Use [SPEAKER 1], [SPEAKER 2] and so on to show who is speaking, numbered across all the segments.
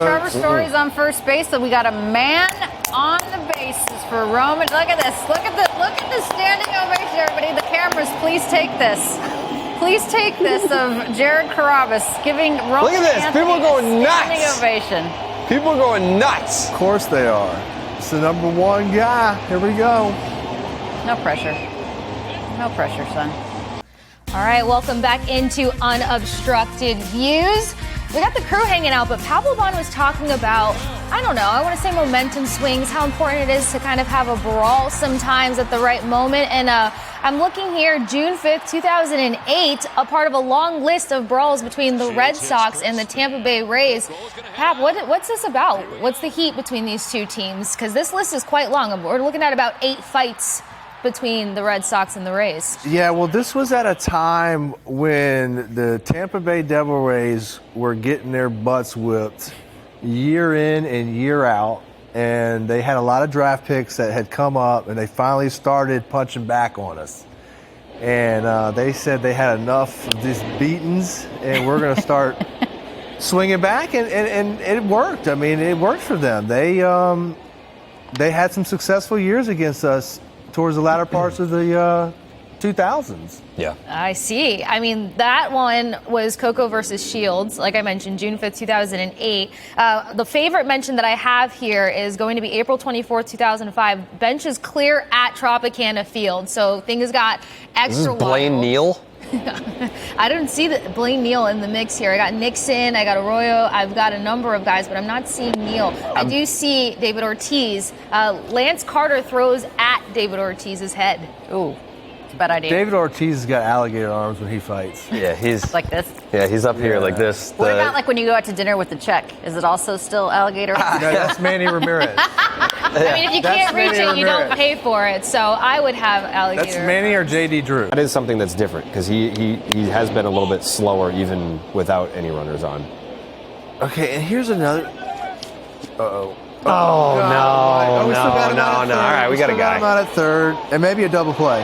[SPEAKER 1] Trevor Story's on first base, so we got a man on the bases for Roman. Look at this. Look at the standing ovation, everybody. The cameras, please take this. Please take this of Jared Carrabis giving Roman.
[SPEAKER 2] Look at this.
[SPEAKER 1] Anthony
[SPEAKER 2] People are going
[SPEAKER 1] standing
[SPEAKER 2] nuts.
[SPEAKER 1] Ovation.
[SPEAKER 2] People are going nuts.
[SPEAKER 3] Of course they are. It's the number one guy. Here we go.
[SPEAKER 1] No pressure. No pressure, son.
[SPEAKER 4] All right, welcome back into Unobstructed Views. We got the crew hanging out, but Pablo Bon was talking about, I don't know, I want to say momentum swings, how important it is to kind of have a brawl sometimes at the right moment. And I'm looking here, June 5th, 2008, a part of a long list of brawls between the Red Sox and the Tampa Bay Rays. Pap, what's this about? What's the heat between these two teams? Because this list is quite long. We're looking at about 8 fights between the Red Sox and the Rays.
[SPEAKER 3] Yeah, well, this was at a time when the Tampa Bay Devil Rays were getting their butts whipped year in and year out, and they had a lot of draft picks that had come up, and they finally started punching back on us. And they said they had enough of these beatings, and we're going to start swinging back, and it worked. I mean, it worked for them. They had some successful years against us towards the latter parts of the 2000s.
[SPEAKER 2] Yeah.
[SPEAKER 4] I see. I mean, that one was Coco versus Shields, like I mentioned, June 5th, 2008. The favorite mention that I have here is going to be April 24th, 2005. Benches clear at Tropicana Field, so things got extra wild.
[SPEAKER 2] Blaine Neal?
[SPEAKER 4] I don't see Blaine Neal in the mix here. I got Nixon, I got Arroyo, I've got a number of guys, but I'm not seeing Neal. I do see David Ortiz. Lance Carter throws at David Ortiz's head.
[SPEAKER 1] Ooh, it's a bad idea.
[SPEAKER 3] David Ortiz has got alligator arms when he fights.
[SPEAKER 2] Yeah, he's
[SPEAKER 1] Like this?
[SPEAKER 2] Yeah, he's up here like this.
[SPEAKER 1] What about like when you go out to dinner with the check? Is it also still alligator?
[SPEAKER 3] No, that's Manny Ramirez.
[SPEAKER 4] I mean, if you can't reach
[SPEAKER 3] Manny
[SPEAKER 4] it, you don't
[SPEAKER 3] Ramirez.
[SPEAKER 4] pay for it. So I would have alligator.
[SPEAKER 3] That's Manny or J.D. Drew.
[SPEAKER 5] That is something that's different because he has been a little bit slower even without any runners on.
[SPEAKER 3] Okay, and here's another. Uh-oh.
[SPEAKER 5] Oh,
[SPEAKER 3] God.
[SPEAKER 5] no,
[SPEAKER 3] We still got him
[SPEAKER 5] no,
[SPEAKER 3] out at
[SPEAKER 5] no.
[SPEAKER 3] third.
[SPEAKER 5] All right, we got a
[SPEAKER 3] still got him
[SPEAKER 5] guy.
[SPEAKER 3] out at third, and maybe a double play.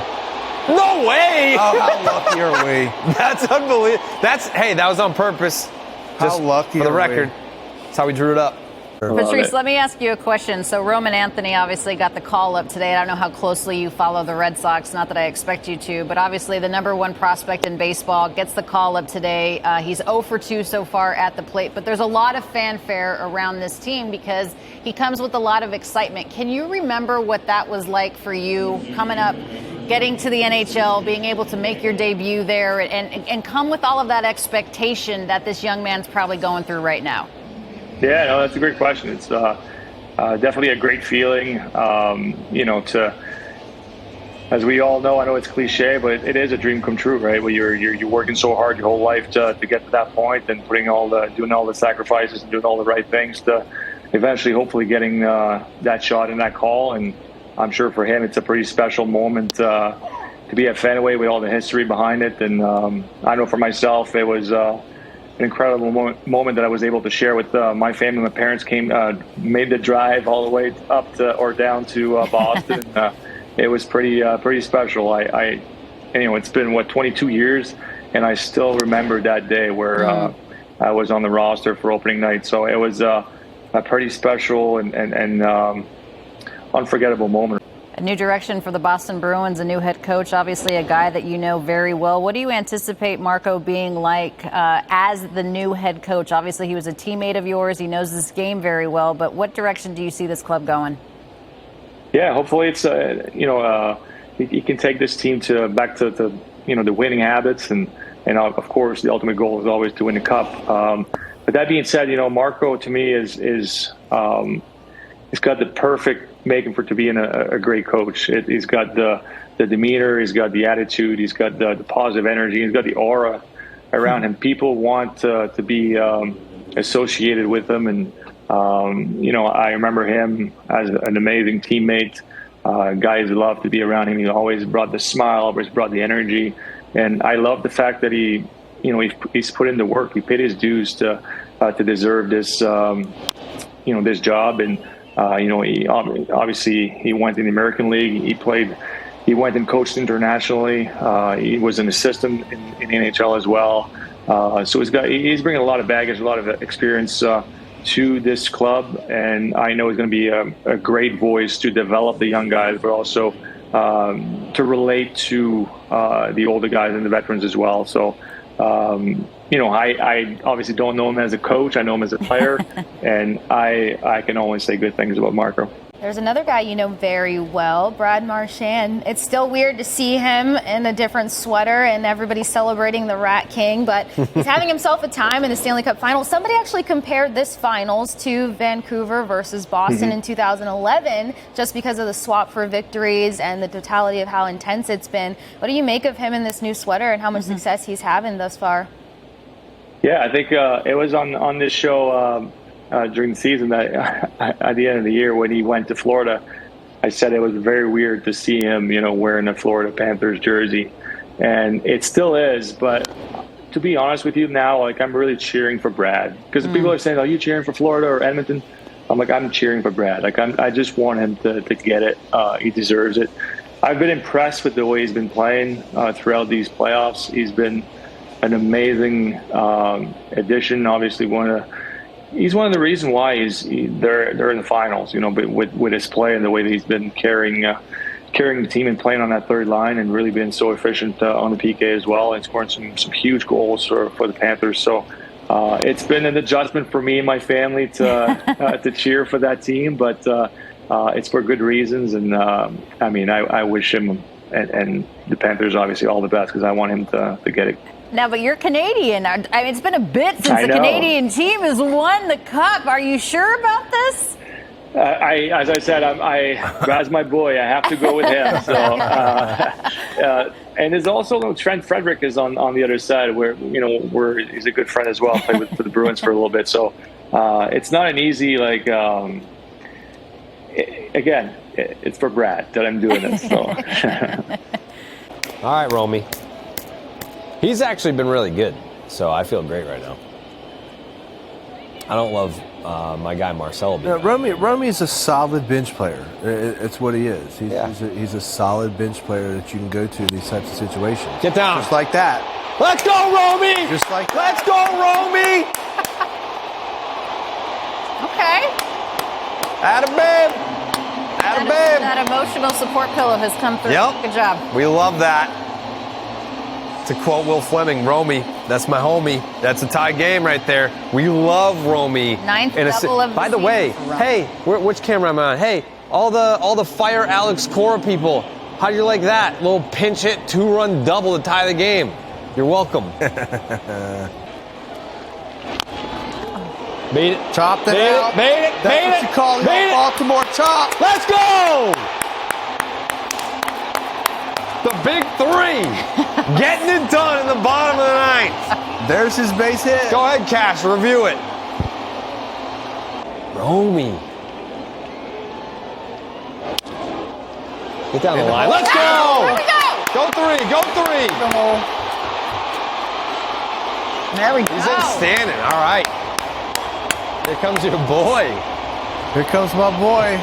[SPEAKER 2] No way!
[SPEAKER 3] Oh, how lucky are we?
[SPEAKER 2] That's unbelievable. That was on purpose.
[SPEAKER 3] How
[SPEAKER 2] Just
[SPEAKER 3] lucky
[SPEAKER 2] for the
[SPEAKER 3] are we?
[SPEAKER 2] record. That's how we drew it up.
[SPEAKER 1] Patrice, let me ask you a question. So Roman Anthony obviously got the call up today. I don't know how closely you follow the Red Sox, not that I expect you to, but obviously the number one prospect in baseball gets the call up today. He's 0 for 2 so far at the plate, but there's a lot of fanfare around this team because he comes with a lot of excitement. Can you remember what that was like for you coming up, getting to the NHL, being able to make your debut there, and come with all of that expectation that this young man's probably going through right now?
[SPEAKER 6] Yeah, no, that's a great question. It's definitely a great feeling, as we all know, I know it's cliche, but it is a dream come true, right? Where you're working so hard your whole life to get to that point and doing all the sacrifices and doing all the right things to eventually, hopefully, getting that shot and that call. And I'm sure for him, it's a pretty special moment to be at Fenway with all the history behind it. And I know for myself, it was an incredible moment that I was able to share with my family. My parents made the drive all the way up to or down to Boston. It was pretty special. It's been 22 years, and I still remember that day where I was on the roster for opening night. So it was a pretty special and unforgettable moment.
[SPEAKER 1] A new direction for the Boston Bruins, a new head coach, obviously a guy that you know very well. What do you anticipate Marco being like as the new head coach? Obviously, he was a teammate of yours. He knows this game very well. But what direction do you see this club going?
[SPEAKER 6] Yeah, hopefully it's he can take this team back to the winning habits, and of course the ultimate goal is always to win the cup. But that being said, Marco to me is he's got the perfect making for to being a great coach. He's got the demeanor, he's got the attitude, he's got the positive energy, he's got the aura around him. People want to be associated with him, and I remember him as an amazing teammate. Guys love to be around him. He always brought the smile, always brought the energy, and I love the fact that he's put in the work. He paid his dues to deserve this this job. And he obviously he went in the American League. He went and coached internationally. He was an assistant in the NHL as well. So he's bringing a lot of baggage, a lot of experience to this club, and I know he's going to be a great voice to develop the young guys, but also to relate to the older guys and the veterans as well. So, I obviously don't know him as a coach. I know him as a player, and I can only say good things about Marco.
[SPEAKER 4] There's another guy you know very well, Brad Marchand. It's still weird to see him in a different sweater and everybody celebrating the Rat King, but he's having himself a time in the Stanley Cup Finals. Somebody actually compared this finals to Vancouver versus Boston in 2011 just because of the swap for victories and the totality of how intense it's been. What do you make of him in this new sweater and how much success he's having thus far?
[SPEAKER 6] Yeah, I think it was on this show during the season that at the end of the year when he went to Florida, I said it was very weird to see him, wearing a Florida Panthers jersey, and it still is. But to be honest with you now, like, I'm really cheering for Brad, because people are saying, "Are you cheering for Florida or Edmonton?" I'm like, I'm cheering for Brad. Like, I just want him to get it. He deserves it. I've been impressed with the way he's been playing throughout these playoffs. He's been an amazing addition. Obviously, he's one of the reasons why they're in the finals. But with his play and the way that he's been carrying the team and playing on that third line, and really being so efficient on the PK as well, and scoring some huge goals for the Panthers. So it's been an adjustment for me and my family to cheer for that team, but it's for good reasons. And I wish him and the Panthers obviously all the best, because I want him to get it.
[SPEAKER 1] Now, but you're Canadian. I mean, it's been a bit since the Canadian team has won the Cup. Are you sure about this?
[SPEAKER 6] As I said, Brad's my boy. I have to go with him. So, and there's also Trent Frederick is on the other side, where he's a good friend as well. Played for the Bruins for a little bit. So it's not an easy again. It's for Brad that I'm doing this. So.
[SPEAKER 5] All right, Romy. He's actually been really good, so I feel great right now. I don't love my guy Marcelo.
[SPEAKER 3] Romy is a solid bench player. It's what he is. He's a solid bench player that you can go to in these types of situations.
[SPEAKER 5] Get down.
[SPEAKER 3] Just like that.
[SPEAKER 5] Let's go, Romy!
[SPEAKER 3] Just like that.
[SPEAKER 5] Let's go, Romy!
[SPEAKER 1] Okay.
[SPEAKER 3] Atta babe. Atta babe.
[SPEAKER 1] That emotional support pillow has come through.
[SPEAKER 2] Yep.
[SPEAKER 1] Good job.
[SPEAKER 2] We love that. To quote Will Fleming, Romy, that's my homie. That's a tie game right there. We love Romy.
[SPEAKER 1] Ninth double of the
[SPEAKER 2] By the way,
[SPEAKER 1] season for Romy.
[SPEAKER 2] hey, which camera am I on? Hey, all the Fire Alex Cora people, how do you like that? Little pinch hit, 2-run double to tie the game. You're welcome. Beat it.
[SPEAKER 3] Chopped it
[SPEAKER 2] Beat
[SPEAKER 3] out.
[SPEAKER 2] it. Beat it.
[SPEAKER 3] That's
[SPEAKER 2] Beat
[SPEAKER 3] what
[SPEAKER 2] it.
[SPEAKER 3] you call the
[SPEAKER 2] Beat it.
[SPEAKER 3] Baltimore chop.
[SPEAKER 2] Let's go! The big three. Getting it done in the bottom of the ninth.
[SPEAKER 3] There's his base hit.
[SPEAKER 2] Go ahead, Cash. Review it. Romy. Get down the line. Let's go!
[SPEAKER 1] There we go.
[SPEAKER 2] Go three. Go three.
[SPEAKER 1] There we go.
[SPEAKER 2] He's in standing. All right. Here comes your boy.
[SPEAKER 3] Here comes my boy.